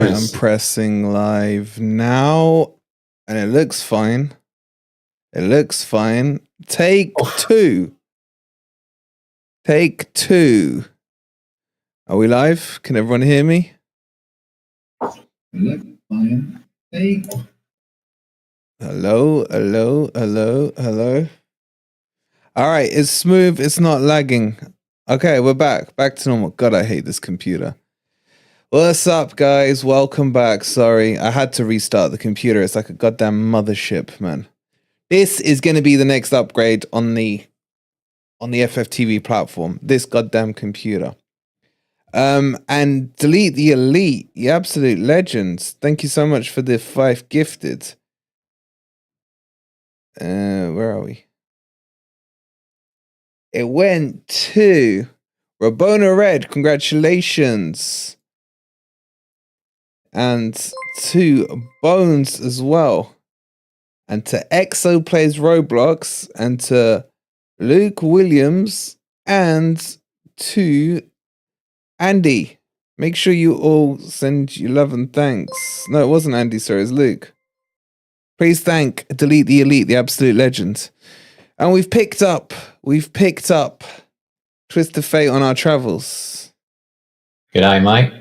I'm pressing live now, and it looks fine. It looks fine. Take two. Take two. Are we live? Can everyone hear me? Hello, hello, hello, hello. All right, it's smooth. It's not lagging. Okay, we're back. Back to normal. God, I hate this computer. What's up, guys? Welcome back. Sorry, I had to restart the computer. It's like a goddamn mothership, man. This is going to be the next upgrade on the FFTV platform. This goddamn computer. And delete the elite, the absolute legends. Thank you so much for the 5 gifted. Where are we? It went to Rabona Red. Congratulations. And to Bones as well. And to Exo Plays Roblox. And to Luke Williams. And to Andy. Make sure you all send your love and thanks. No, it wasn't Andy, sorry, it's Luke. Please delete the elite, the absolute legend. And we've picked up Twist of Fate on our travels. G'day, mate.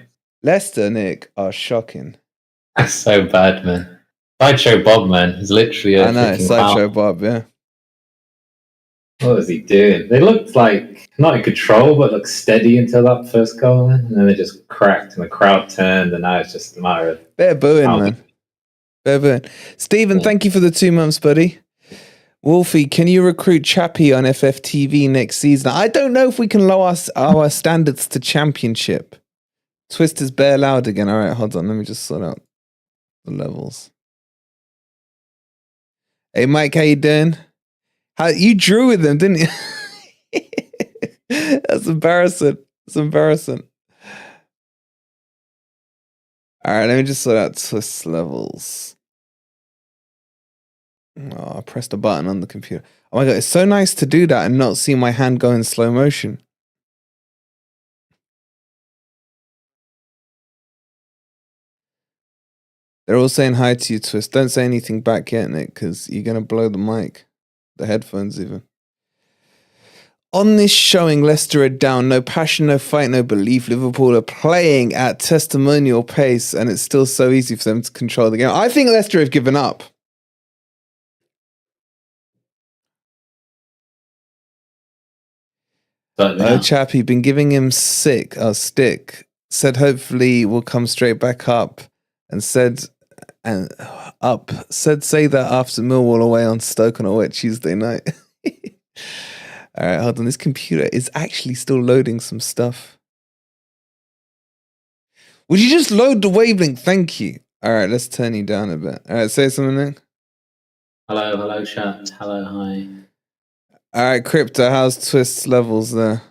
Leicester, Nick, are shocking. That's so bad, man. Sideshow Bob, man, is literally a I know, Sideshow Bob, yeah. What was he doing? They looked like, not in control, but looked steady until that first goal, man. And then they just cracked and the crowd turned, and now it's just a matter of... They're booing, man. They're booing. Stephen, thank you for the 2 months, buddy. Wolfie, can you recruit Chappie on FFTV next season? I don't know if we can lower our standards to championship. Twist is bare loud again. All right, hold on. Let me just sort out the levels. Hey, Mike, how you doing? You drew with them, didn't you? That's embarrassing. That's embarrassing. All right, let me just sort out Twist levels. Oh, I pressed a button on the computer. Oh my God, it's so nice to do that and not see my hand go in slow motion. They're all saying hi to you, Twist. Don't say anything back yet, Nick, because you're going to blow the mic. The headphones even. On this showing, Leicester are down. No passion, no fight, no belief. Liverpool are playing at testimonial pace, and it's still so easy for them to control the game. I think Leicester have given up. Oh, Chappie, been giving him stick. Said hopefully we'll come straight back up, and say that after Millwall away on Stoke on a wet Tuesday night. All right, hold on. This computer is actually still loading some stuff. Would you just load the wavelength? Thank you. All right, let's turn you down a bit. All right, say something, Nick. Hello, chat. Hello, hi. All right, Crypto, how's Twist's levels there?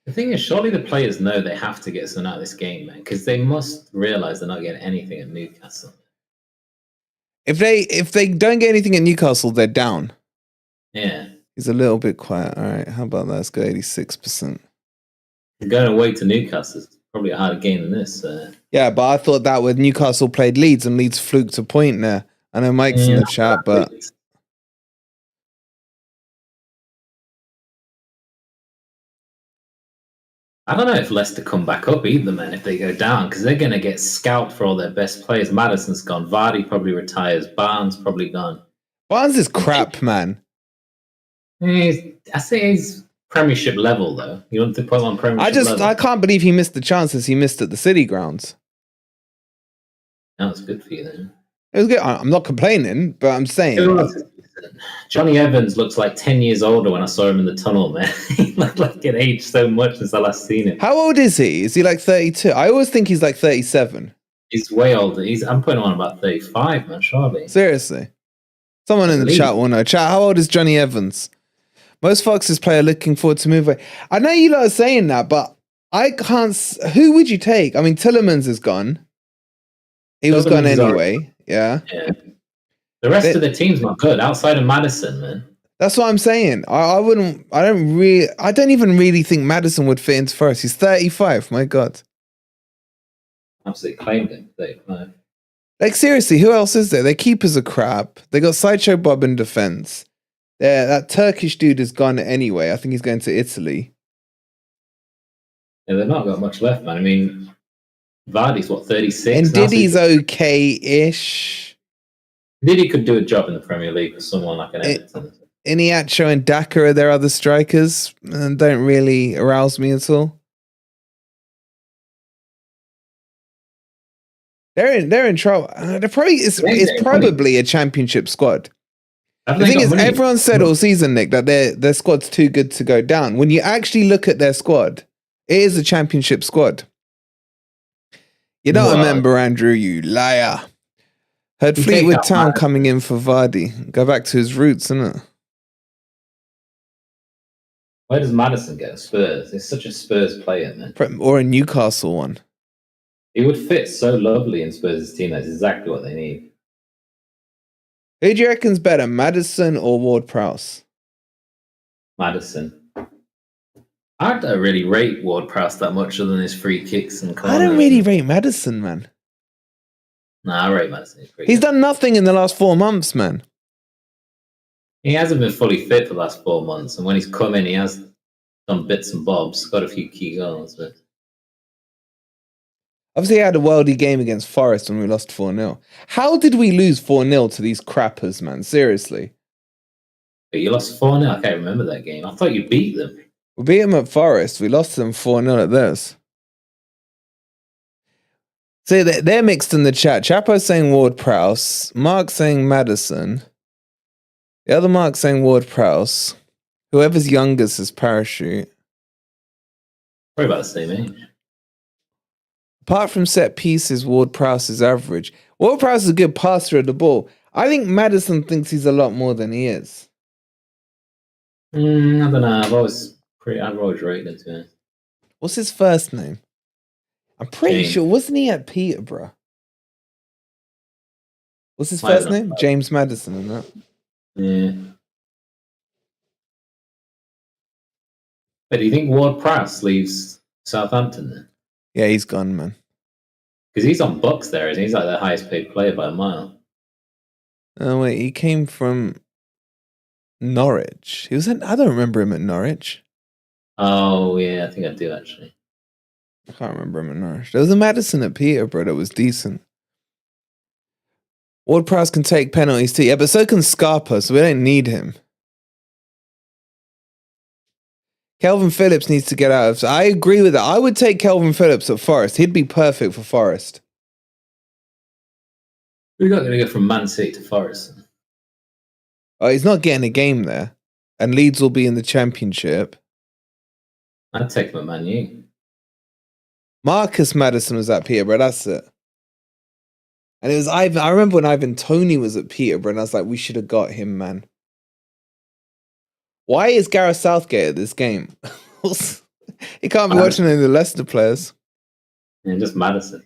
The thing is, surely the players know they have to get something out of this game, man, because they must realise they're not getting anything at Newcastle. If they don't get anything at Newcastle, they're down. Yeah. He's a little bit quiet. All right, how about that? Let's go 86%. Going away to Newcastle is probably a harder game than this. Yeah, but I thought that when Newcastle played Leeds and Leeds fluked a point there. I know Mike's in the chat, but... I don't know if Leicester come back up either, man, if they go down, because they're going to get scalped for all their best players. Maddison's gone. Vardy probably retires. Barnes probably gone. Barnes is crap, man. I say he's Premiership level, though. You want to put him on Premiership level? I can't believe he missed the chances he missed at the City grounds. That was good for you, then. It was good. I'm not complaining, but I'm saying... Johnny Evans looks like 10 years older when I saw him in the tunnel, man. He looked like it aged so much since I last seen him. How old is he? Is he like 32? I always think he's like 37. He's way older. I'm putting him on about 35, man, surely. Seriously. Someone in the chat will know. Chat, how old is Johnny Evans? Most Foxes player looking forward to move away. I know you lot are saying that, but I can't... Who would you take? I mean, Tillemans is gone. He was gone anyway. Yeah. The rest of the team's not good outside of Maddison, man. That's what I'm saying. I don't even really think Maddison would fit into Forest. He's 35. My God. Absolutely claimed him. 35. Like, seriously, who else is there? Their keepers are crap. They got Sideshow Bob in defense. That Turkish dude is gone anyway. I think he's going to Italy. Yeah, they've not got much left, man. I mean, Vardy's what, 36? And Diddy's okay-ish. Diddy could do a job in the Premier League for someone like an Everton. Iniacho and Daka are their other strikers and don't really arouse me at all. They're in trouble. It's probably a championship squad. The thing is, everyone said all season, Nick, that their squad's too good to go down. When you actually look at their squad, it is a championship squad. You're not a member, Andrew, you liar. Heard Fleetwood Town coming in for Vardy. Go back to his roots, isn't it? Where does Maddison go? Spurs. He's such a Spurs player, man. Or a Newcastle one. He would fit so lovely in Spurs' team. That's exactly what they need. Who do you reckon's better, Maddison or Ward-Prowse? Maddison. I don't really rate Ward-Prowse that much other than his free kicks and corners. I don't really rate Maddison, man. Nah, I rate Maddison. He's done nothing in the last 4 months, man. He hasn't been fully fit for the last 4 months, and when he's come in, he has done bits and bobs, got a few key goals. But obviously, he had a worldy game against Forest when we lost 4-0. How did we lose 4-0 to these crappers, man? Seriously. But you lost 4-0? I can't remember that game. I thought you beat them. We beat them at Forest. We lost them 4-0 at this. See, they're mixed in the chat. Chapo's saying Ward-Prowse. Mark's saying Maddison. The other Mark's saying Ward-Prowse. Whoever's youngest is Parachute. Probably about the same age. Apart from set pieces, Ward-Prowse is average. Ward-Prowse is a good passer of the ball. I think Maddison thinks he's a lot more than he is. I don't know. I've always rated him, to be. What's his first name? I'm pretty sure, wasn't he at Peterborough? What's his first name? James Maddison, isn't it? Yeah. But do you think Ward-Prowse leaves Southampton then? Yeah, he's gone, man. Because he's on Bucks there, and he's like the highest paid player by a mile. Oh, wait, he came from Norwich. I don't remember him at Norwich. Oh, yeah, I think I do, actually. I can't remember him at Norwich. There was a Maddison at Peterborough that was decent. Ward-Prowse can take penalties too. Yeah, but so can Scarpa, so we don't need him. Kelvin Phillips needs to get out of... I agree with that. I would take Kelvin Phillips at Forest. He'd be perfect for Forest. We're not going to go from Man City to Forest. Oh, he's not getting a game there. And Leeds will be in the Championship. I'd take him at Man U. Marcus Maddison was at Peterborough, that's it. And it was Ivan. I remember when Ivan Toney was at Peterborough, and I was like, we should have got him, man. Why is Gareth Southgate at this game? He can't be watching any of the Leicester players. Yeah, just Maddison.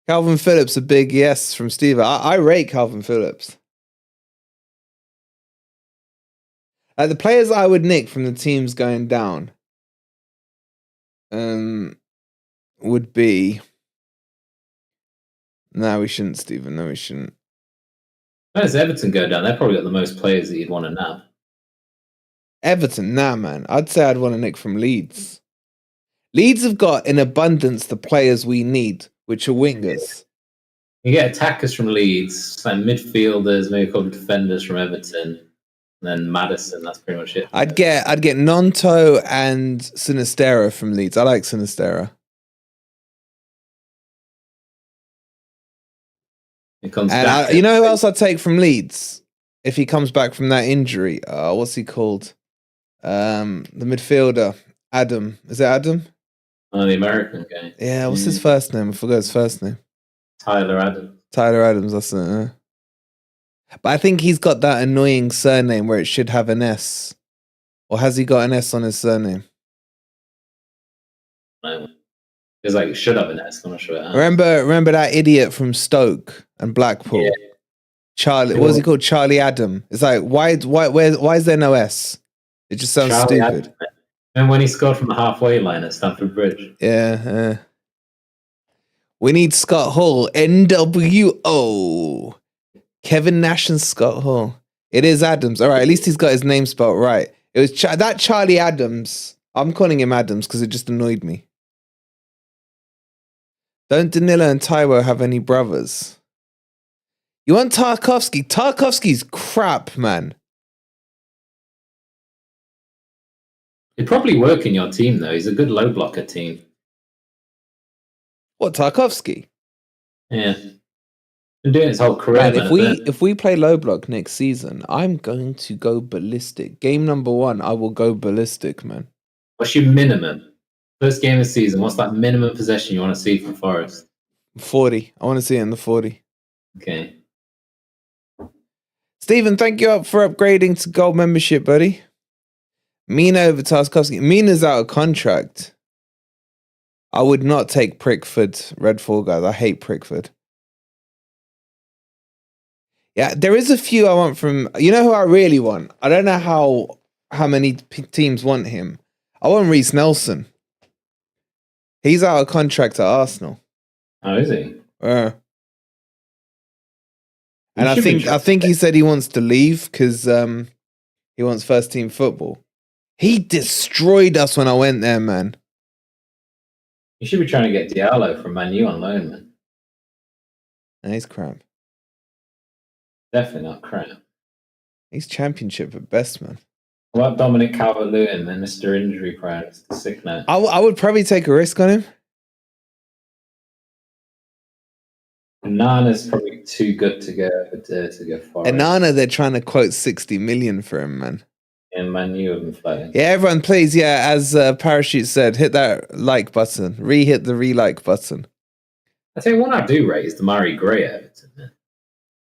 Calvin Phillips, a big yes from Steve. I rate Calvin Phillips. The players I would nick from the teams going down would be... No, we shouldn't, Stephen. No, we shouldn't. Where does Everton go down? They've probably got the most players that you'd want to nab. Everton, nah, man. I'd say I'd want to nick from Leeds. Leeds have got in abundance the players we need, which are wingers. You get attackers from Leeds, like midfielders, maybe a couple of defenders from Everton, and then Maddison. That's pretty much it. I'd get Nonto and Sinistera from Leeds. I like Sinistera. And you know who else I'd take from Leeds if he comes back from that injury? What's he called? The midfielder, Adam. Is it Adam? Oh, the American guy. Yeah, what's his first name? I forgot his first name. Tyler Adams. Tyler Adams, that's it. But I think he's got that annoying surname where it should have an S. Or has he got an S on his surname? It's like, it should have an S. I'm not sure. Remember that idiot from Stoke and Blackpool? Yeah. Charlie, what was he called? Charlie Adam. It's like, why is there no S? It just sounds Charlie stupid. Adam. And when he scored from the halfway line at Stamford Bridge. Yeah. We need Scott Hall. NWO. Kevin Nash and Scott Hall. It is Adams. All right, at least he's got his name spelled right. It was that Charlie Adams. I'm calling him Adams because it just annoyed me. Don't Danilo and Taiwo have any brothers? You want Tarkovsky? Tarkovsky's crap, man. He'd probably work in your team, though. He's a good low blocker team. What, Tarkovsky? Yeah. Been doing his whole career. Man, if we play low block next season, I'm going to go ballistic. Game number 1, I will go ballistic, man. What's your minimum? First game of the season, what's that minimum possession you want to see from Forest? 40. I want to see it in the 40. Okay. Stephen, thank you for upgrading to gold membership, buddy. Mina over Tarkovsky. Mina's out of contract. I would not take Prickford, Red Fall guys. I hate Prickford. Yeah, there is a few I want from... You know who I really want? I don't know how many teams want him. I want Reece Nelson. He's out of contract at Arsenal. Oh, is he? And I think he said he wants to leave because he wants first team football. He destroyed us when I went there, man. You should be trying to get Diallo from Man U on loan, man. And he's crap. Definitely not crap. He's championship at best, man. What about Dominic Calvert-Lewin, man? Mr. Injury Prone, Mr. Sick note. I would probably take a risk on him. Nana's probably too good to go far. And Nana, they're trying to quote 60 million for him, man. And Man U have been playing. Yeah, everyone please, as Parachute said, hit that like button. Hit the re-like button. I tell you what I do rate is the Murray Gray Everton, man.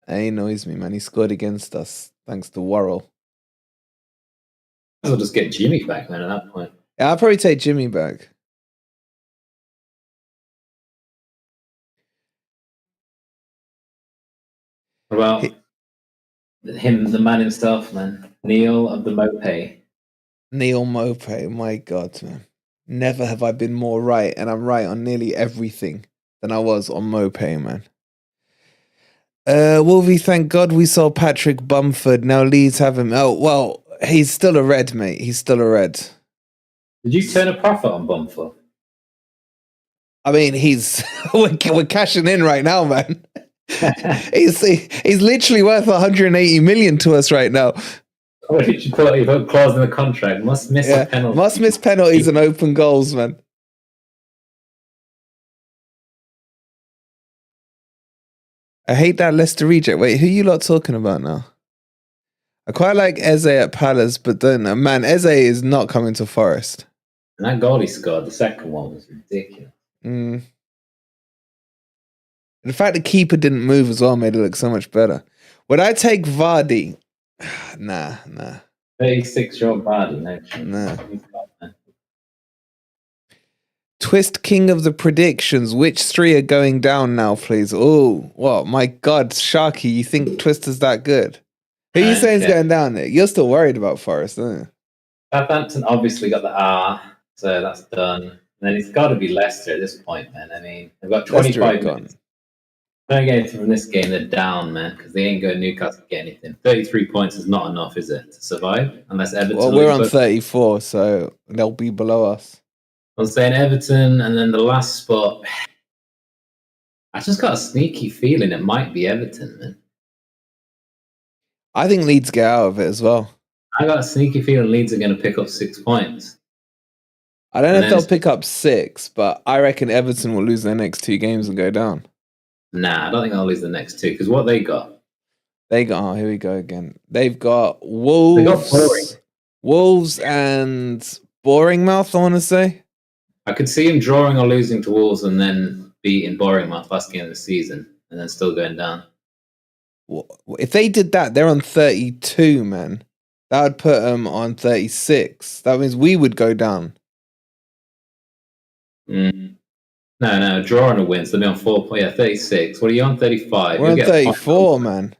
He annoys me, man. He scored against us, thanks to Worrell. I'll just get Jimmy back, man, at that point. Yeah, I'll probably take Jimmy back. What about him, the man himself, man? Neil of the Mopay. Neil Mopay, my God, man. Never have I been more right, and I'm right on nearly everything than I was on Mopay, man. Wolvie, thank God we saw Patrick Bumford. Now Leeds have him. Oh, well, he's still a red, mate. He's still a red. Did you turn a profit on Bumford? I mean, we're cashing in right now, man. he's literally worth 180 million to us right now. What did you put? You put clause in the contract. Must miss a penalty. Must miss penalties and open goals, man. I hate that Leicester reject. Wait, who you lot talking about now? I quite like Eze at Palace, but then, man, Eze is not coming to Forest. And that goal he scored, the second one, was ridiculous. The fact the keeper didn't move as well made it look so much better. Would I take Vardy? Nah. 36-year-old Vardy, Nah. Twist king of the predictions. Which 3 are going down now, please? Oh, what? My God, Sharky, you think Twist is that good? Who are you saying is going down there? You're still worried about Forest, aren't you? Southampton obviously got the R, so that's done. And then it's got to be Leicester at this point, man. I mean, they've got 25 minutes. Don't get anything from this game, they're down, man, because they ain't going Newcastle to get anything. 33 points is not enough, is it, to survive? Unless Everton... Well, we're on 34, so they'll be below us. I was saying Everton, and then the last spot... I just got a sneaky feeling it might be Everton, man. I think Leeds get out of it as well. I got a sneaky feeling Leeds are going to pick up 6 points. I don't know if they'll pick up 6, but I reckon Everton will lose their next 2 games and go down. Nah, I don't think they'll lose the next 2, because what they got? Here we go again. They've got Wolves. Wolves and Bournemouth, I want to say. I could see him drawing or losing to Wolves and then beating Bournemouth last game of the season and then still going down. If they did that, they're on 32, man. That would put them on 36. That means we would go down. No, draw and a win. So they'll be on 4 points. Yeah, 36. What are you on? 35. We're on 34, man.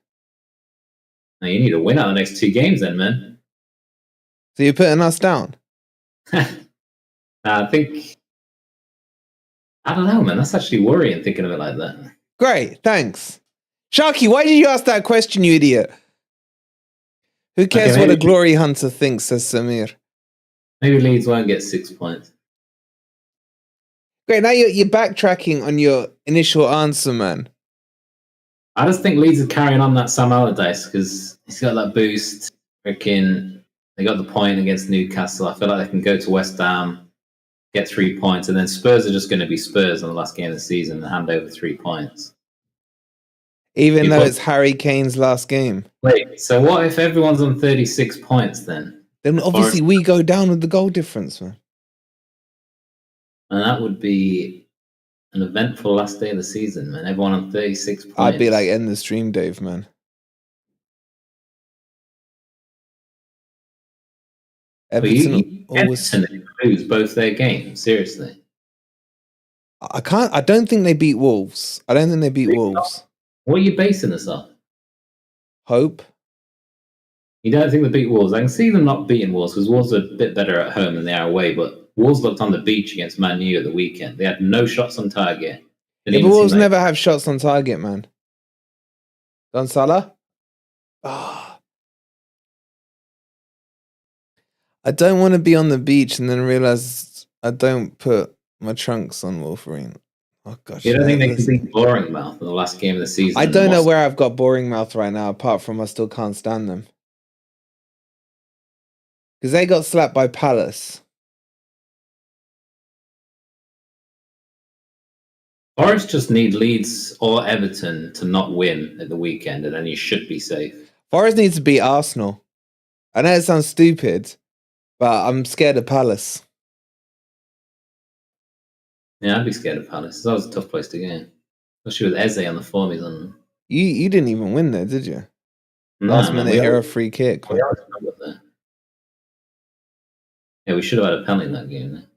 Now you need to win out the next 2 games then, man. So you're putting us down? I don't know, man. That's actually worrying thinking of it like that. Great, thanks. Sharky, why did you ask that question, you idiot? Who cares what a glory hunter thinks, says Samir. Maybe Leeds won't get 6 points. Great, now you're backtracking on your initial answer, man. I just think Leeds are carrying on that Sam Allardyce because he's got that boost. Freaking, they got the point against Newcastle. I feel like they can go to West Ham, get 3 points, and then Spurs are just going to be Spurs on the last game of the season and hand over 3 points. Even though it's Harry Kane's last game. Wait, so what if everyone's on 36 points then? Then obviously we go down with the goal difference, man. And that would be an eventful last day of the season, man. Everyone on 36 points. I'd be like, end the stream, Dave, man. Everton lose both their games, seriously. I don't think they beat Wolves. I don't think they beat Wolves. What are you basing this off? Hope. You don't think they beat Wolves? I can see them not beating Wolves because Wolves are a bit better at home than they are away, but Wolves looked on the beach against Man U at the weekend. They had no shots on target. Yeah, but Wolves never have shots on target, man. Don Salah? Oh. I don't want to be on the beach and then realize I don't put my trunks on Wolverine. Oh gosh. You don't think they can beat Bournemouth in the last game of the season? I don't know where I've got Bournemouth right now, apart from I still can't stand them. Because they got slapped by Palace. Forest just need Leeds or Everton to not win at the weekend, and then you should be safe. Forest needs to beat Arsenal. I know it sounds stupid, but I'm scared of Palace. Yeah, I'd be scared of Palace. That was a tough place to go. Especially with Eze on the form he's on. You didn't even win there, did you? Last minute hero free kick. We always struggled there. Yeah, we should have had a penalty in that game then.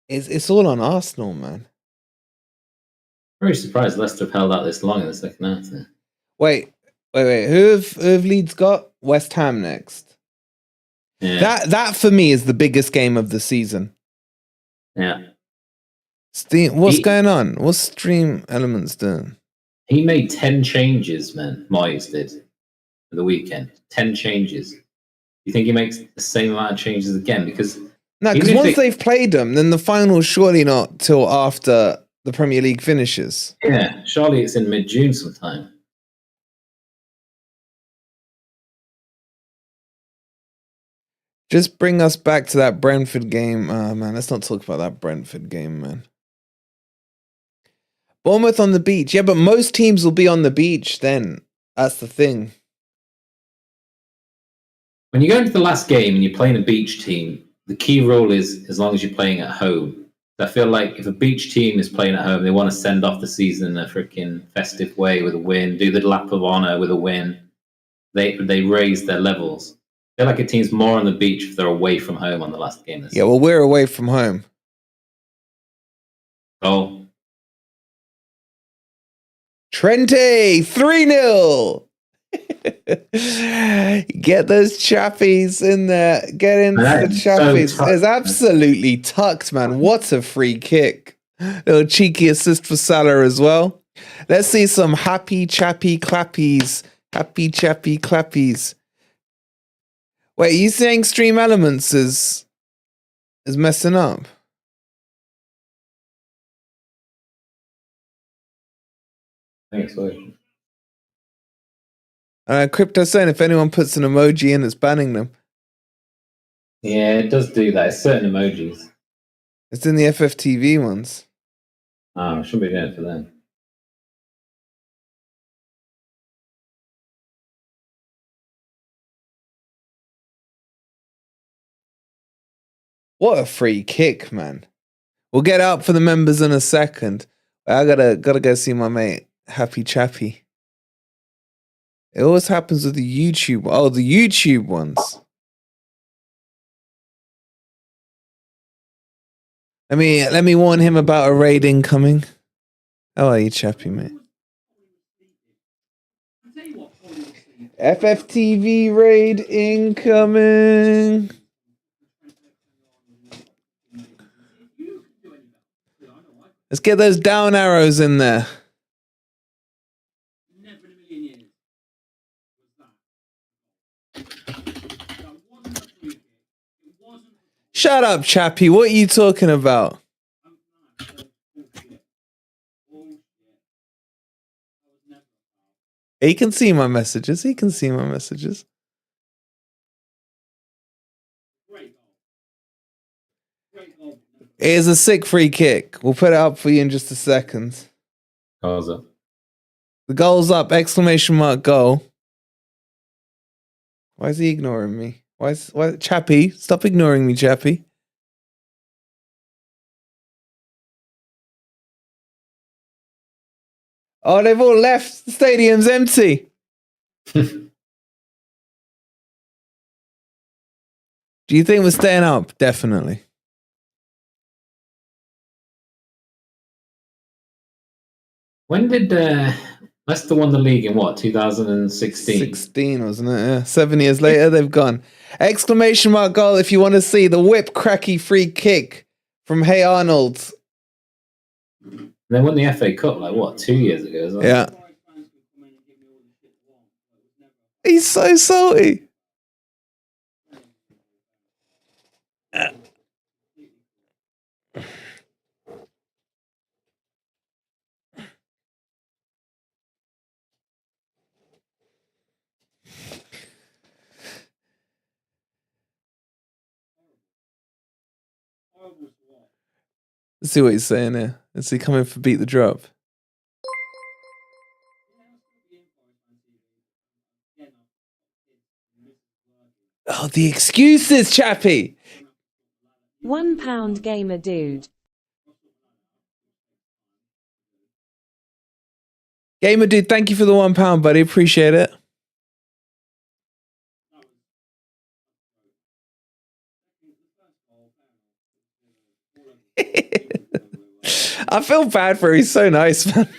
It's all on Arsenal, man. Very surprised Leicester have held out this long in the second half. Then. Wait. Who have Leeds got? West Ham next. Yeah. That for me is the biggest game of the season. Yeah. What's going on? What's Stream Elements doing? He made 10 changes, man. Moyes did for the weekend. 10 changes. You think he makes the same amount of changes again? Because no, because once they've played them, then the final's surely not till after the Premier League finishes. Yeah, surely it's in mid-June sometime. Just bring us back to that Brentford game. Man, let's not talk about that Brentford game, man. Bournemouth on the beach. Yeah, but most teams will be on the beach then. That's the thing. When you go into the last game and you're playing a beach team, the key rule is as long as you're playing at home. I feel like if a beach team is playing at home, they want to send off the season in a freaking festive way with a win, do the lap of honour with a win. They raise their levels. I feel like a team's more on the beach if they're away from home on the last game. Yeah, well, we're away from home. Oh. Trente, 3-0. Get those chappies in there. Get into the chappies. So it's absolutely tucked, man. What a free kick. Little cheeky assist for Salah as well. Let's see some happy chappy clappies. Happy chappy clappies. Wait, you saying Stream Elements is messing up? Thanks, so. Crypto saying if anyone puts an emoji in, it's banning them. Yeah, it does do that. It's certain emojis. It's in the FFTV ones. Oh, it shouldn't be doing it for them. What a free kick, man. We'll get out for the members in a second. I gotta go see my mate, Happy Chappy. It always happens with the YouTube. Oh, the YouTube ones. Let me warn him about a raid incoming. How are you, Chappy, mate? FFTV raid incoming. Let's get those down arrows in there. Shut up, Chappie. What are you talking about? He can see my messages. He can see my messages. It is a sick free kick. We'll put it up for you in just a second. Goal's up. The goal's up! Exclamation mark goal. Why is he ignoring me? Why, Chappie? Stop ignoring me, Chappie. Oh, they've all left. The stadium's empty. Do you think we're staying up? Definitely. When did Leicester won the league in what, 2016? 16, wasn't it? Yeah. 7 years later, they've gone. Exclamation mark goal if you want to see the whip cracky free kick from Hey Arnold. They won the FA Cup, like, what, 2 years ago? Isn't it? Yeah. He's so salty. Let's see what he's saying here. Is he coming for beat the drop? Oh, the excuses, Chappie. £1 gamer dude. Gamer dude, thank you for the £1, buddy. Appreciate it. I feel bad for him. He's so nice, man.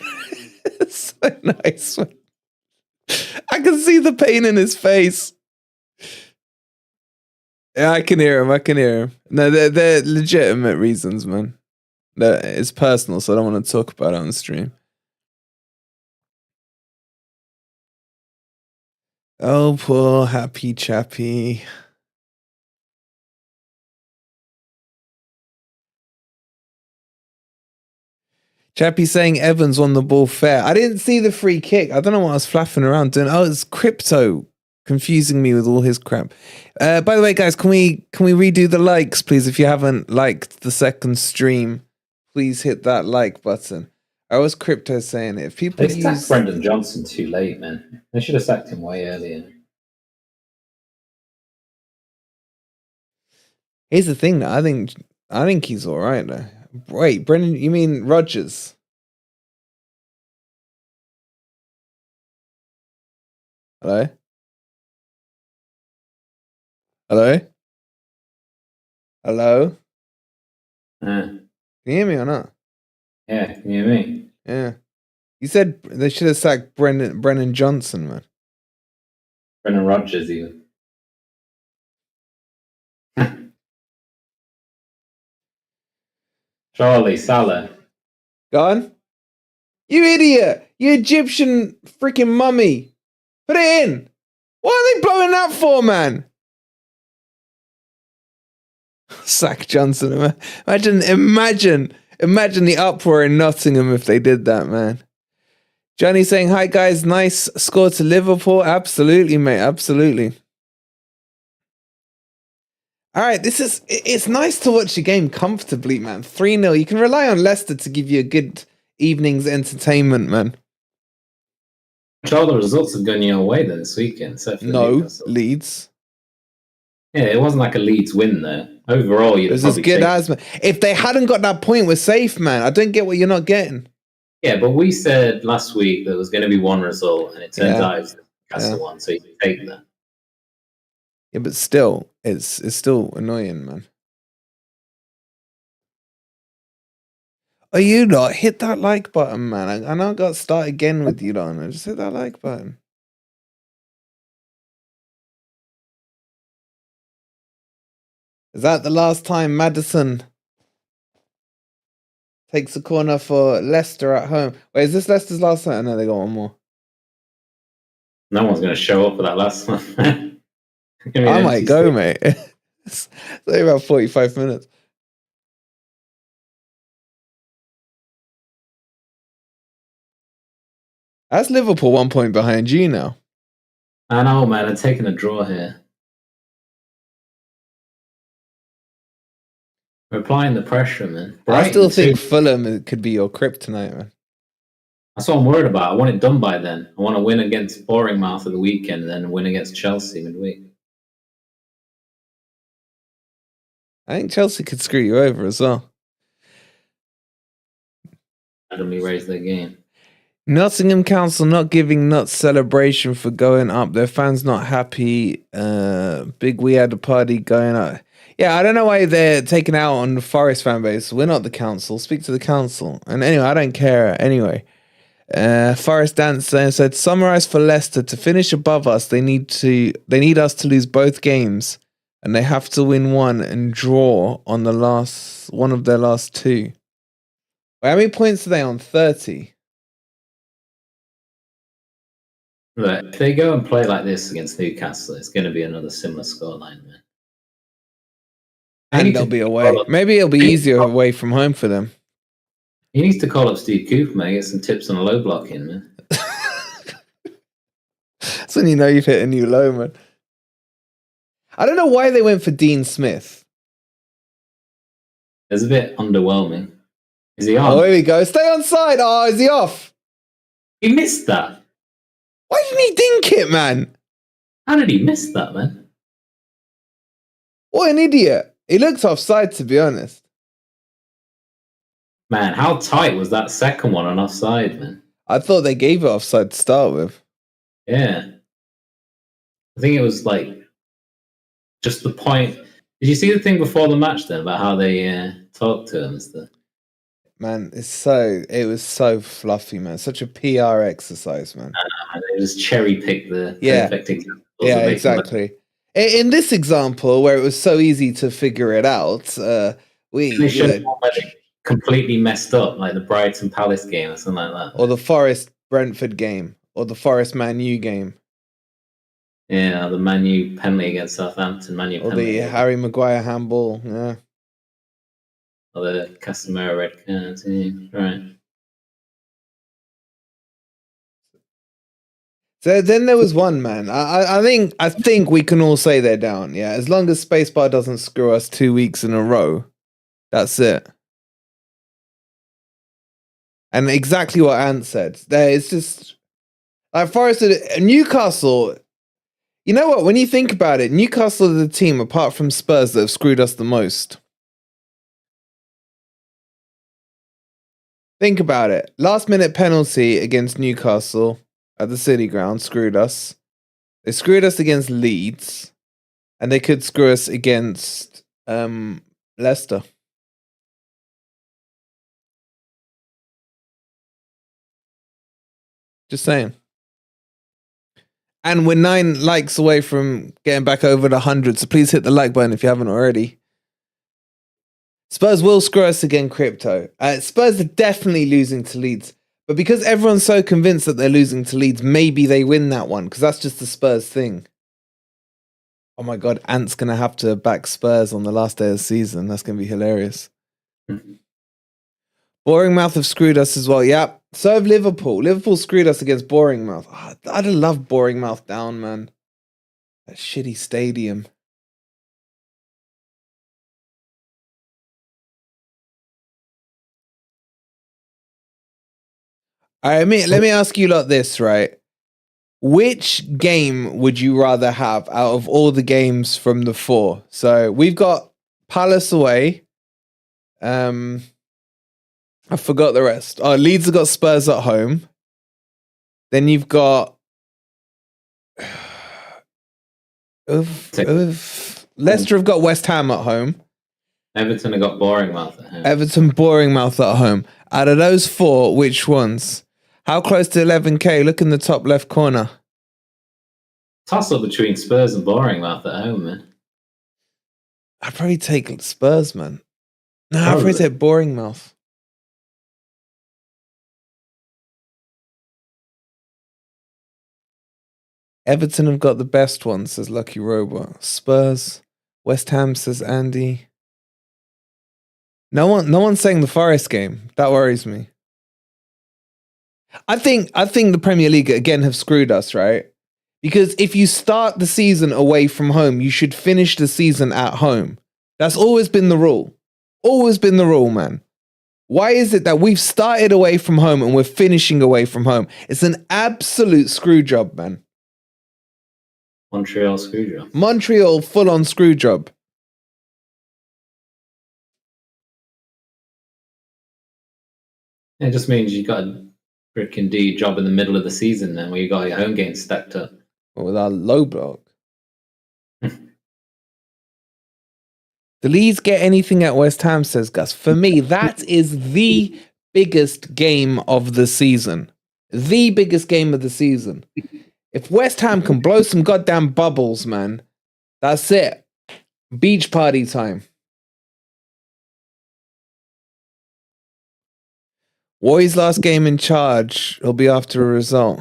So nice, man. I can see the pain in his face. Yeah, I can hear him. I can hear him. No, they're legitimate reasons, man. It's personal, so I don't want to talk about it on the stream. Oh, poor happy Chappie. Chappie saying Evans won the ball fair. I didn't see the free kick. I don't know what I was flapping around doing. Oh, it's Crypto confusing me with all his crap. By the way, guys, can we redo the likes, please? If you haven't liked the second stream, please hit that like button. I was Crypto saying it. If people they sacked Brendan Johnson too late, man. They should have sacked him way earlier. Here's the thing, though. I think he's all right, though. Wait, Brendan, you mean Rodgers? Hello? Hello? Hello? Can you hear me or not? Yeah, can you hear me? Yeah. You said they should have sacked Brennan Johnson, man. Brendan Rodgers, even. Charlie Salah. Gone? You idiot! You Egyptian freaking mummy! Put it in! What are they blowing that for, man? Sack Johnson. Imagine the uproar in Nottingham if they did that, man. Johnny saying, hi guys, nice score to Liverpool. Absolutely, mate. Absolutely. All right, it's nice to watch a game comfortably, man. 3-0. You can rely on Leicester to give you a good evening's entertainment, man. All the results have gone your way then this weekend. No, Leeds. Yeah, it wasn't like a Leeds win there. Overall, it was as good as, man. If they hadn't got that point, we're safe, man. I don't get what you're not getting. Yeah, but we said last week there was going to be one result, and it turns out it's the Newcastle one, so you can take that. Yeah, but still, it's still annoying, man. Oh, you lot, hit that like button, man. I know I got to start again with you, Lana. Just hit that like button. Is that the last time Maddison takes a corner for Leicester at home? Wait, is this Leicester's last time? No, they got one more. No one's going to show up for that last one. I might go, mate. It's only about 45 minutes. That's Liverpool 1 point behind you now. I know, man. I'm taking a draw here. We're applying the pressure, man. I still think Fulham could be your kryptonite, man. That's what I'm worried about. I want it done by then. I want to win against Bournemouth at the weekend and then win against Chelsea midweek. I think Chelsea could screw you over as well. Randomly raise their game. Nottingham Council not giving nuts celebration for going up. Their fans not happy. Big we had a party going up. Yeah, I don't know why they're taking out on the Forest fan base. We're not the council. Speak to the council. And anyway, I don't care. Anyway, Forest Dancer said, summarize for Leicester to finish above us. They need us to lose both games, and they have to win one and draw on one of their last two. Wait, how many points are they on? 30. Look, if they go and play like this against Newcastle, it's going to be another similar scoreline, man. And they'll be away. Maybe it'll be easier away from home for them. He needs to call up Steve Cooper, man. Get some tips on a low blocking, man. That's when you know you've hit a new low, man. I don't know why they went for Dean Smith. It's a bit underwhelming. Is he on? Oh, here we go. Stay on side. Oh, is he off? He missed that. Why didn't he dink it, man? How did he miss that, man? What an idiot. He looked offside, to be honest. Man, how tight was that second one on offside, man? I thought they gave it offside to start with. Yeah. I think it was like just the point. Did you see the thing before the match then about how they talked to him and stuff? Man, it was so fluffy, man. Such a PR exercise, man. They just cherry picked the perfect examples. Yeah, exactly. In this example, where it was so easy to figure it out, they should have completely messed up, like the Brighton Palace game or something like that. Or the Forest Brentford game, or the Forest Man U game. Yeah, the Man U penalty against Southampton, or the Harry Maguire handball, yeah. Or the Casemiro red card, yeah. Right. So then there was one, man. I think we can all say they're down. Yeah, as long as Spacebar doesn't screw us 2 weeks in a row, that's it. And exactly what Ant said. It's just like Forest, Newcastle. You know what? When you think about it, Newcastle are the team, apart from Spurs, that have screwed us the most. Think about it. Last minute penalty against Newcastle at the City Ground screwed us. They screwed us against Leeds, and they could screw us against Leicester. Just saying. And we're 9 likes away from getting back over the 100, so please hit the like button if you haven't already. Spurs will screw us again, Crypto. Spurs are definitely losing to Leeds. But because everyone's so convinced that they're losing to Leeds, maybe they win that one, because that's just the Spurs thing. Oh my God, Ant's going to have to back Spurs on the last day of the season. That's going to be hilarious. Bournemouth have screwed us as well. Yep. So have Liverpool. Liverpool screwed us against Bournemouth. Oh, I'd love Bournemouth down, man. That shitty stadium. Let me ask you lot this, right? Which game would you rather have out of all the games from the 4? So we've got Palace away. I forgot the rest. Oh, Leeds have got Spurs at home. Then you've got Leicester have got West Ham at home. Everton have got Bournemouth at home. Everton, Bournemouth at home. Out of those 4, which ones? How close to 11k? Look in the top left corner. Toss up between Spurs and Bournemouth at home, man. I'd probably take Spurs, man. No, I'd probably take Boring Mouth. Everton have got the best one, says Lucky Robot. Spurs, West Ham, says Andy. No one's saying the Forest game. That worries me. I think the Premier League again have screwed us, right? Because if you start the season away from home, you should finish the season at home. That's always been the rule. Always been the rule, man. Why is it that we've started away from home and we're finishing away from home? It's an absolute screw job, man. Montreal screw job. Montreal full-on screw job. It just means you got a freaking do your job in the middle of the season then, where you got your home games stacked up. Well, with our low block. The Leeds get anything at West Ham, says Gus. For me, that is the biggest game of the season. The biggest game of the season. If West Ham can blow some goddamn bubbles, man, that's it. Beach party time. Woy's last game in charge will be after a result.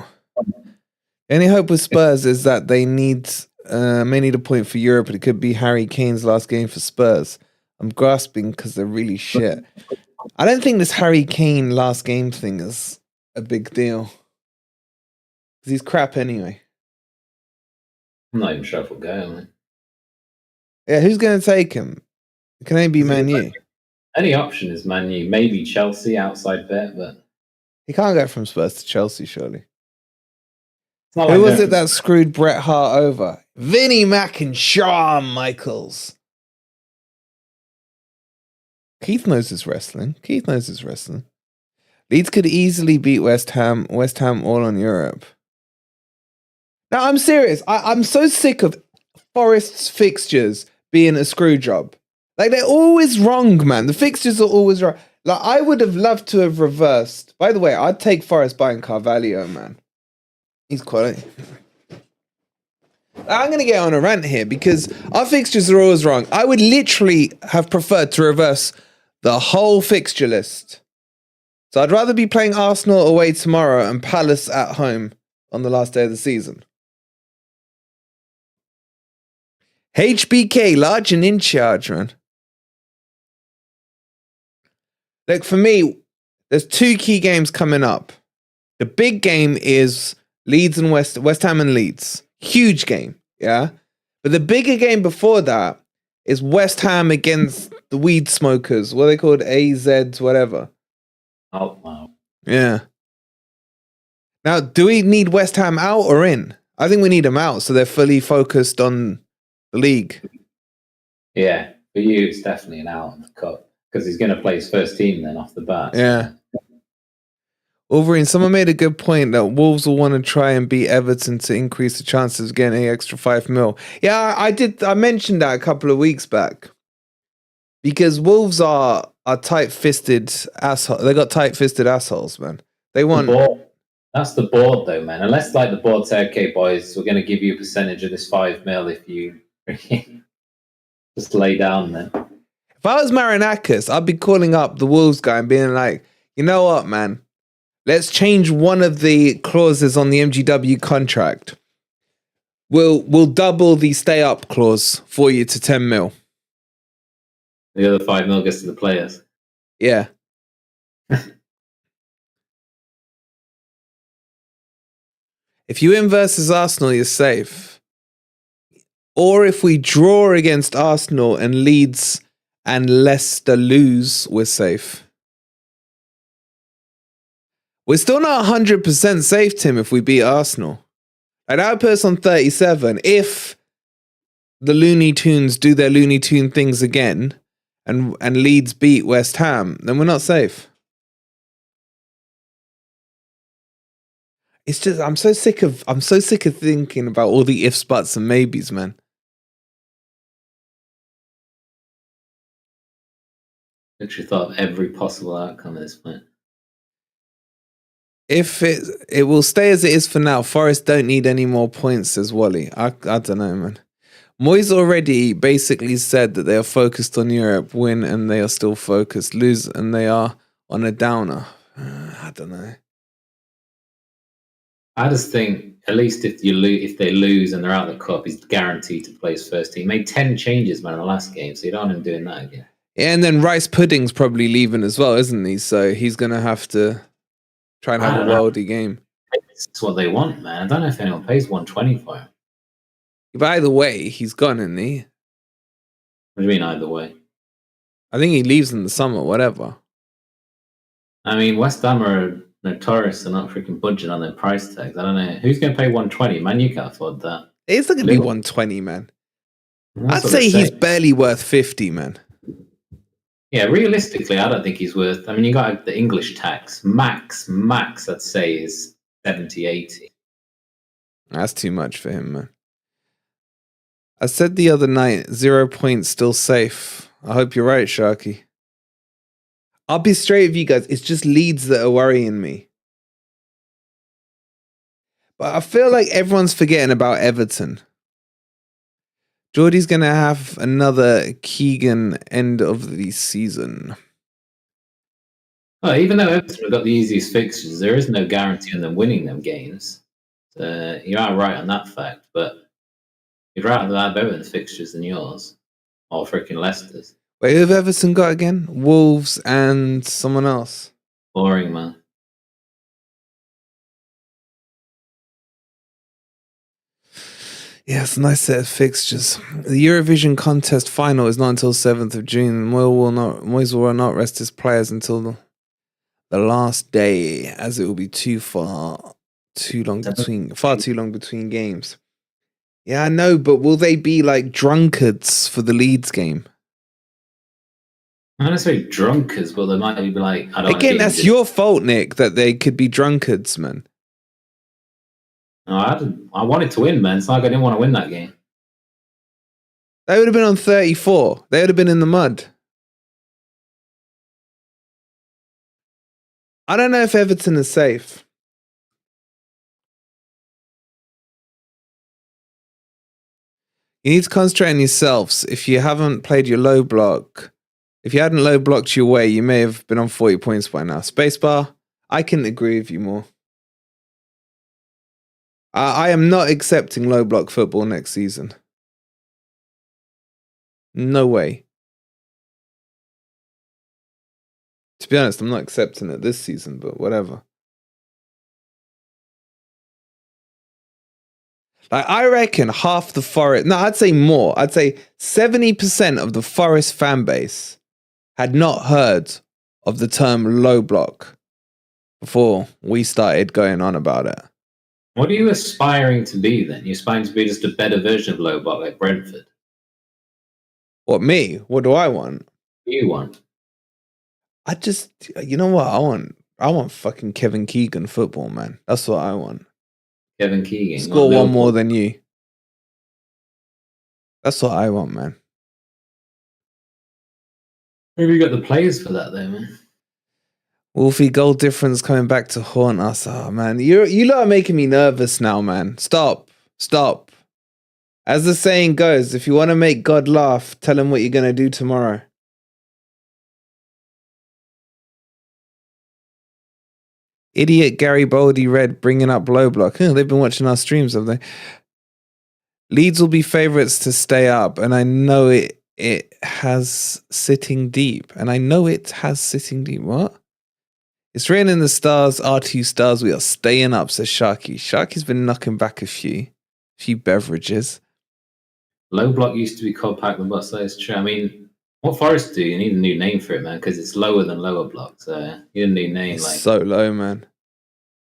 Any hope with Spurs is that they may need a point for Europe, but it could be Harry Kane's last game for Spurs. I'm grasping because they're really shit. I don't think this Harry Kane last game thing is a big deal. Because he's crap anyway. I'm not even sure if we'll go, man. Yeah, who's going to take him? It can only be Man U. Any option is Man U. Maybe Chelsea outside bet, but... He can't go from Spurs to Chelsea, surely. Who like was it that screwed Bret Hart over? Vinnie Mac and Shawn Michaels. Keith knows his wrestling. Leeds could easily beat West Ham. West Ham all on Europe. No, I'm serious. I'm so sick of Forest's fixtures being a screw job. Like, they're always wrong, man. The fixtures are always wrong. Like, I would have loved to have reversed. By the way, I'd take Forest buying Carvalho, man. He's quality. I'm going to get on a rant here because our fixtures are always wrong. I would literally have preferred to reverse the whole fixture list. So I'd rather be playing Arsenal away tomorrow and Palace at home on the last day of the season. HBK, large and in charge, man. Look, for me, there's two key games coming up. The big game is Leeds and West Ham and Leeds. Huge game, yeah? But the bigger game before that is West Ham against the weed smokers. What are they called? AZs, whatever. Oh, wow. Yeah. Now, do we need West Ham out or in? I think we need them out so they're fully focused on the league. Yeah, for you, it's definitely an out in the cup because he's going to play his first team then off the bat. Yeah. Wolverine, someone made a good point that Wolves will want to try and beat Everton to increase the chances of getting an extra 5 mil. Yeah, I did. I mentioned that a couple of weeks back because Wolves are tight-fisted assholes. They got tight-fisted assholes, man. They want. That's the board, though, man. Unless, like, the board say, "Okay, boys, we're going to give you a percentage of this 5 mil if you just lay down." Then, if I was Marinakis, I'd be calling up the Wolves guy and being like, "You know what, man? Let's change one of the clauses on the MGW contract. We'll double the stay up clause for you to 10 mil. The other 5 mil goes to the players. Yeah. If you win versus Arsenal, you're safe. Or if we draw against Arsenal and Leeds and Leicester lose, we're safe. We're still not 100% safe, Tim, if we beat Arsenal. I'd put us on 37. If the Looney Tunes do their Looney Tune things again and Leeds beat West Ham, then we're not safe. It's just I'm so sick of thinking about all the ifs, buts, and maybes, man. Literally thought of every possible outcome at this point. If it will stay as it is for now. Forest don't need any more points, says Wally. I don't know, man. Moyes already basically said that they are focused on Europe, win and they are still focused, lose and they are on a downer. I don't know. I just think at least if they lose and they're out of the cup, he's guaranteed to play his first team. He made 10 changes, man, in the last game, so you don't want him doing that again. Yeah, and then Rice Pudding's probably leaving as well, isn't he? So he's going to have to try and have a worldy game. It's what they want, man. I don't know if anyone pays 120 for him. But either way, he's gone, isn't he? What do you mean either way? I think he leaves in the summer, whatever. I mean, West Ham are notorious for not freaking budging on their price tags. I don't know. Who's going to pay 120? Man, you can't afford that. It's not going to be 120, man. I'd say he's barely worth 50, man. Yeah, realistically, I don't think he's worth... I mean, you got the English tax. Max, I'd say, is 70, 80. That's too much for him, man. I said the other night, 0 points still safe. I hope you're right, Sharky. I'll be straight with you guys. It's just Leeds that are worrying me. But I feel like everyone's forgetting about Everton. Geordie's going to have another Keegan end of the season. Well, even though Everton have got the easiest fixtures, there is no guarantee on them winning them games. You are right on that fact, but you'd rather have Everton's fixtures than yours. Or freaking Leicester's. Wait, who have Everton got again? Wolves and someone else. Boring, man. Yeah, it's a nice set of fixtures. The Eurovision contest final is not until 7th of June. Moyes will not rest his players until the last day, as it will be far too long between games. Yeah, I know, but will they be like drunkards for the Leeds game? Not necessarily drunkards, but they might be like... Again, that's your fault, Nick, that they could be drunkards, man. No, I wanted to win, man. It's not like I didn't want to win that game. They would have been on 34. They would have been in the mud. I don't know if Everton is safe. You need to concentrate on yourselves. If you haven't played your low block, if you hadn't low blocked your way, you may have been on 40 points by now. Spacebar, I couldn't agree with you more. I am not accepting low block football next season. No way. To be honest, I'm not accepting it this season, but whatever. Like, I reckon half the Forest... No, I'd say more. I'd say 70% of the Forest fan base had not heard of the term low block before we started going on about it. What are you aspiring to be then? You're aspiring to be just a better version of low block like Brentford? What, me? What do I want? What do you want? I just... You know what? I want fucking Kevin Keegan football, man. That's what I want. Kevin Keegan. Score one more than you. That's what I want, man. Maybe you got the players for that, though, man. Wolfie, goal difference coming back to haunt us. Oh, man. You lot are making me nervous now, man. Stop. As the saying goes, if you want to make God laugh, tell him what you're going to do tomorrow. Idiot Gary Baldy Red bringing up low block. They've been watching our streams, have they? Leeds will be favourites to stay up, and I know it has sitting deep. What? It's raining the stars, R2 stars. We are staying up, says Sharky. Sharky's been knocking back a few beverages. Low block used to be called Pack the Bus. That is true. I mean, what Forest do? You need a new name for it, man, because it's lower than lower block. So you need a new name. It's so low, man.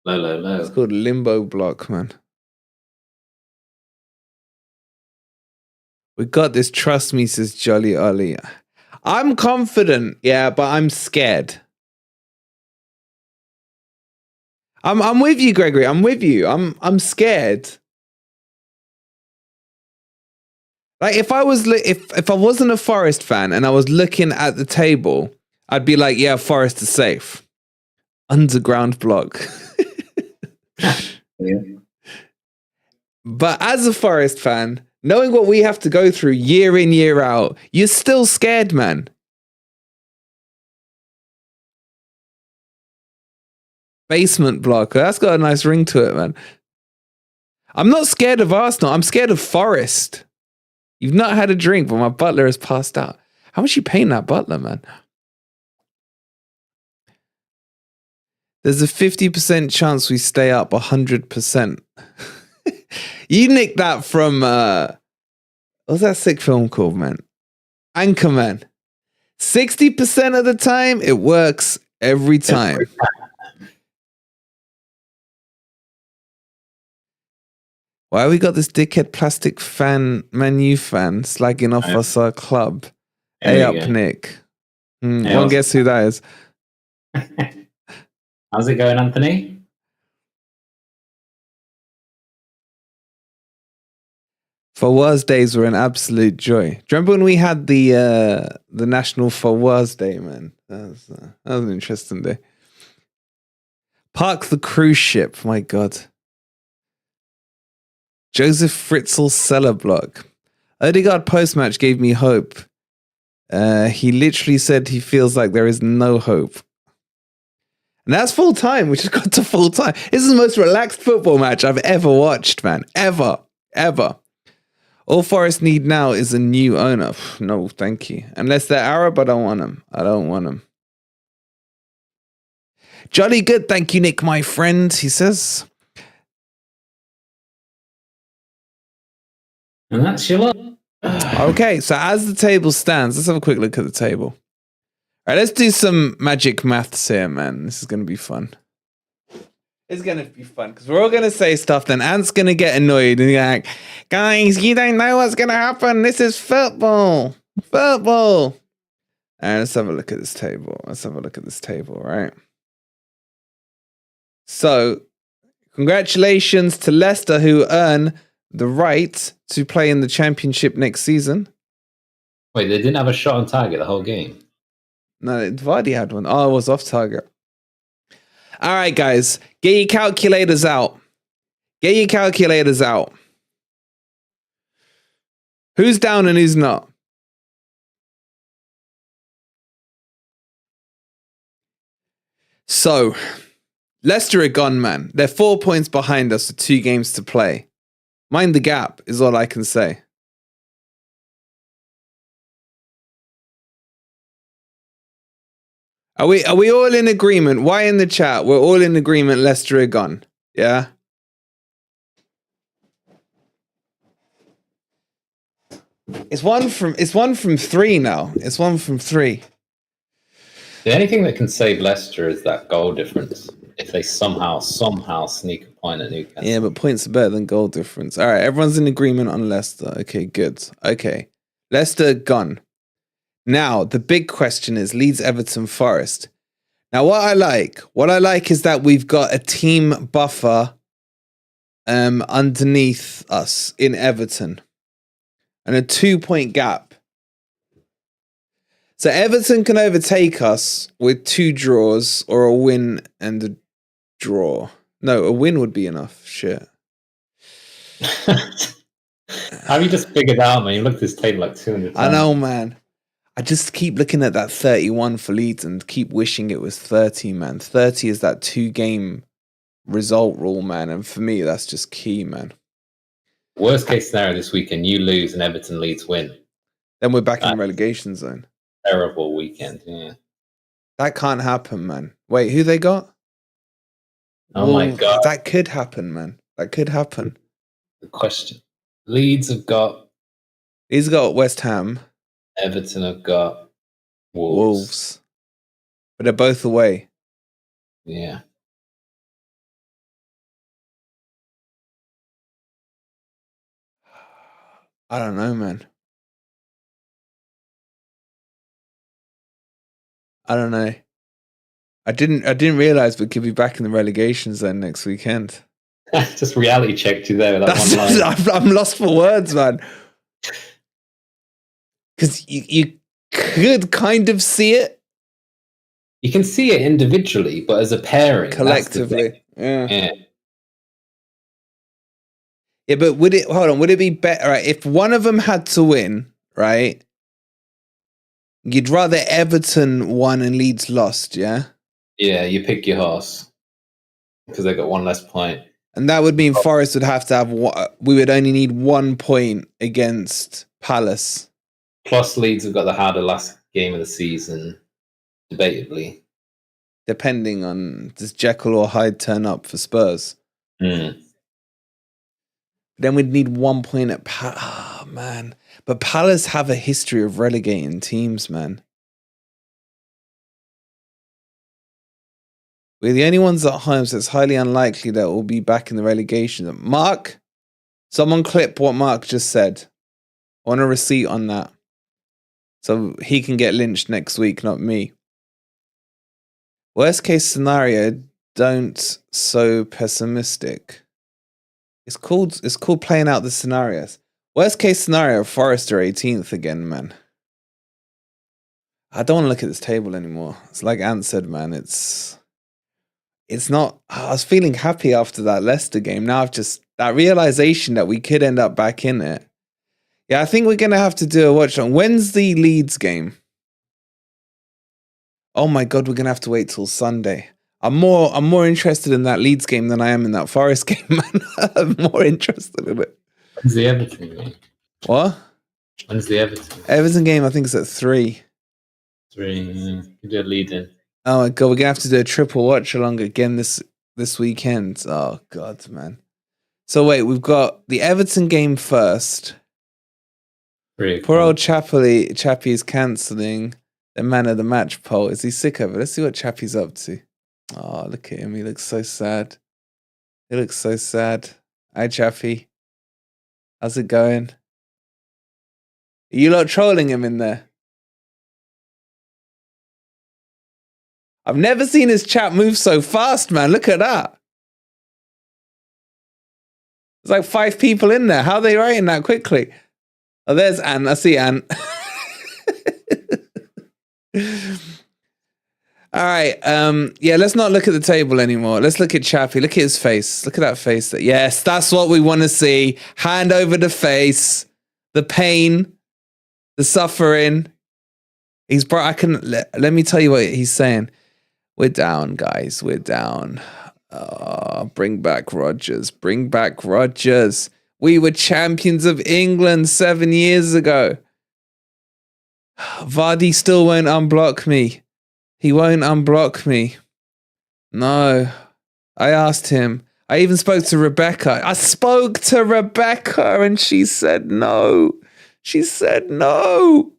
Low. It's called Limbo Block, man. We got this. Trust me, says Jolly Ollie. I'm confident, yeah, but I'm scared. I'm with you, Gregory. I'm with you. I'm scared. Like if I wasn't a Forest fan and I was looking at the table, I'd be like, yeah, Forest is safe. Underground block. Yeah. But as a Forest fan, Knowing what we have to go through year in, year out, you're still scared, man. Basement blocker. That's got a nice ring to it, man. I'm not scared of Arsenal. I'm scared of Forest. You've not had a drink, but my butler has passed out. How much you paying that butler, man? There's a 50% chance we stay up, 100%. You nicked that from, what's that sick film called, man? Anchorman. 60% of the time, it works every time. Why we got this dickhead plastic fan, Man U fan, slagging off us our club? Hey up, Nick. One guess who that is. How's it going, Anthony? Fawaz days were an absolute joy. Do you remember when we had the National Fawaz Day, man? That was an interesting day. Park the cruise ship, my God. Joseph Fritzl cellar block. Odegaard post-match gave me hope. He literally said he feels like there is no hope. And that's full time. We just got to full time. This is the most relaxed football match I've ever watched, man. Ever. All Forest need now is a new owner. No, thank you. Unless they're Arab, I don't want them. Jolly good. Thank you, Nick, my friend. He says. And that's your lot. Okay, so as the table stands, let's have a quick look at the table. All right, let's do some magic maths here, man. This is going to be fun. It's going to be fun because we're all going to say stuff. Then Ant's going to get annoyed and like, guys, you don't know what's going to happen. This is football. All right, let's have a look at this table. Right. So, congratulations to Leicester who earn the right to play in the Championship next season. Wait, they didn't have a shot on target the whole game? No, Vardy had one. Oh, it was off target. All right, guys. Get your calculators out. Who's down and who's not? So, Leicester are gone, man. They're 4 points behind us with 2 games to play. Mind the gap is all I can say. Are we all in agreement? Why in the chat? We're all in agreement Leicester are gone. Yeah? It's one from 3 now. It's 1 from 3. The only thing that can save Leicester is that goal difference. If they somehow sneak a point at Newcastle. Yeah, but points are better than goal difference. All right, everyone's in agreement on Leicester. Okay, good. Okay. Leicester gone. Now, the big question is Leeds, Everton, Forest. Now, what I like is that we've got a team buffer underneath us in Everton and a 2-point gap. So Everton can overtake us with 2 draws or a win and a draw. No, a win would be enough. Shit. Have you just figured out, man? You looked at this table like 200 times. I know, man. I just keep looking at that 31 for Leeds and keep wishing it was 30, man. 30 is that 2-game result rule, man. And for me, that's just key, man. Worst case scenario this weekend, you lose and Everton Leeds win. Then we're back in the relegation zone. Terrible weekend, yeah. That can't happen, man. Wait, who they got? Oh my God. That could happen, man. That could happen. The question. Leeds have got West Ham. Everton have got Wolves. But they're both away. Yeah. I don't know, man. I don't know. I didn't realize we could be back in the relegation zone next weekend. Just reality checked you there with that one line. I'm lost for words, man. Because you could kind of see it. You can see it individually, but as a pairing, collectively. Yeah. Yeah, but would it be better, right, if one of them had to win, right? You'd rather Everton won and Leeds lost, yeah? Yeah, you pick your horse because they got one less point. And that would mean Forest would have to have we would only need 1 point against Palace. Plus, Leeds have got the harder last game of the season, debatably. Depending on, does Jekyll or Hyde turn up for Spurs? Mm. Then we'd need 1 point at oh, man. But Palace have a history of relegating teams, man. We're the only ones at home, so it's highly unlikely that we'll be back in the relegation. Mark, someone clip what Mark just said. I want a receipt on that. So he can get lynched next week, not me. Worst case scenario, don't so pessimistic. It's called playing out the scenarios. Worst case scenario, Forest are 18th again, man. I don't want to look at this table anymore. It's like Ant said, man. It's not. I was feeling happy after that Leicester game. Now I've just that realization that we could end up back in it. Yeah, I think we're gonna have to do a watch on. When's the Leeds game? Oh my god, we're gonna have to wait till Sunday. I'm more interested in that Leeds game than I am in that Forest game, man. I'm more interested in it. When's the Everton game? What? When's the Everton? Everton game, I think it's at 3. 3. You do a lead in. Oh my god, we're gonna have to do a triple watch along again this weekend. Oh god, man. So wait, we've got the Everton game first. Poor old Chappie's cancelling the man of the match poll. Is he sick of it? Let's see what Chappie's up to. Oh, look at him. He looks so sad. He looks so sad. Hi, Chappie. How's it going? Are you lot trolling him in there? I've never seen his chat move so fast, man. Look at that. There's like 5 people in there. How are they writing that quickly? Oh, there's Anne. I see Anne. All right. Yeah, let's not look at the table anymore. Let's look at Chappie. Look at his face. Look at that face. Yes, that's what we want to see. Hand over the face. The pain. The suffering. Let me tell you what he's saying. We're down, guys. We're down. Bring back Rodgers. Bring back Rodgers. We were champions of England 7 years ago. Vardy still won't unblock me. He won't unblock me. No. I asked him. I even spoke to Rebecca. I spoke to Rebecca and she said no. She said no.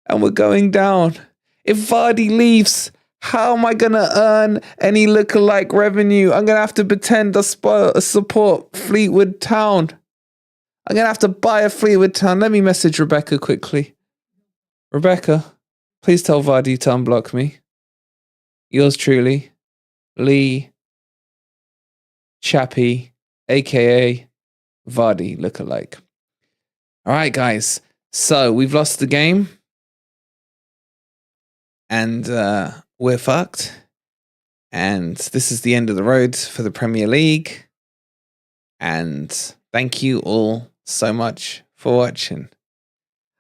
And we're going down. If Vardy leaves, how am I going to earn any lookalike revenue? I'm going to have to pretend I support Fleetwood Town. I'm going to have to buy a Fleetwood Town. Let me message Rebecca quickly. Rebecca, please tell Vardy to unblock me. Yours truly, Lee Chappie, a.k.a. Vardy lookalike. All right, guys. So we've lost the game. And we're fucked. And this is the end of the road for the Premier League. And thank you all so much for watching.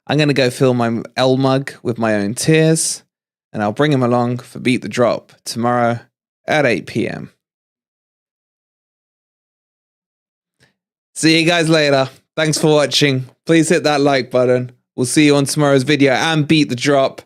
I'm going to go fill my L mug with my own tears. And I'll bring him along for Beat the Drop tomorrow at 8 p.m. See you guys later. Thanks for watching. Please hit that like button. We'll see you on tomorrow's video and Beat the Drop.